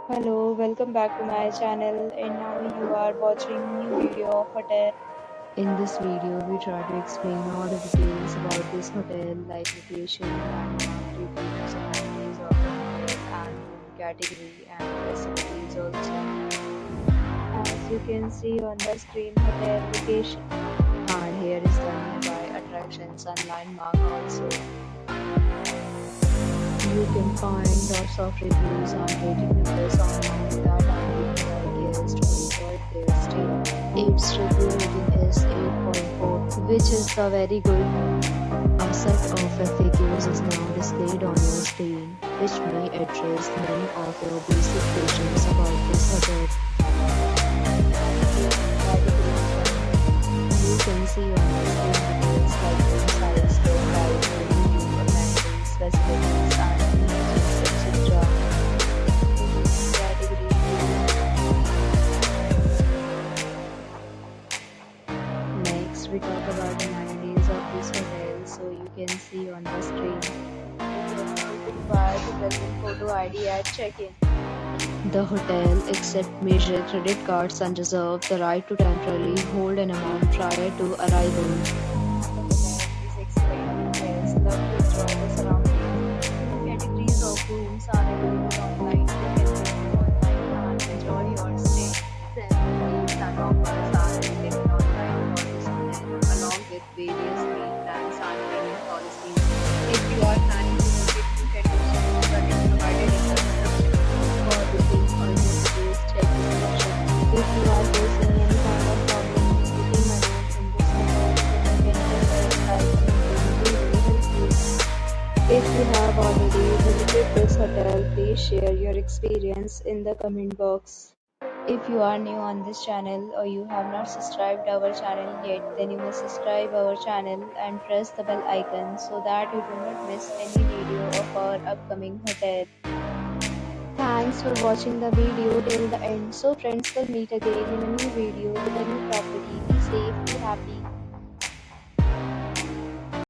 Hello, welcome back to my channel and now you are watching new video of hotel. In this video, we try to explain all the details about this hotel, like location, landmark, reviews, amenities of the hotel, and room category and facilities also. As you can see on the screen, hotel location. And here is the nearby attractions and landmark also. You can find lots of reviews and rating numbers online that are given by guests who enjoyed their stay. Its review rating is 8.4, which is the very good. A set of FAQs is now displayed on your screen, which may address many of your basic questions about this hotel. You can see on the screen details like room size, door price, review, amenities, facilities, and features, etc. Next, we talk about the amenities of this hotel, so you can see on the screen. Required to present photo ID at check-in. The hotel accepts major credit cards and reserves the right to temporarily hold an amount prior to arrival. The hotel is excellent. Guests love to enjoy the surroundings. Categories of rooms are available online. You can book online and enjoy your stay. Facilities and offers are available online for this hotel, along with various free plans and payment policies. If you are planning to visit, you can do so on the link provided in the description. For booking or more details, check the description. If you are facing any kind of problem in booking a room in this hotel, then you can tell us by commenting. We will help you. If you have already visited this hotel, please share your experience in the comment box. If you are new on this channel or you have not subscribed our channel yet, then you must subscribe our channel and press the bell icon so that you do not miss any video of our upcoming hotel. Thanks for watching the video till the end. So friends, will meet again in a new video with a new property. Be safe, be happy.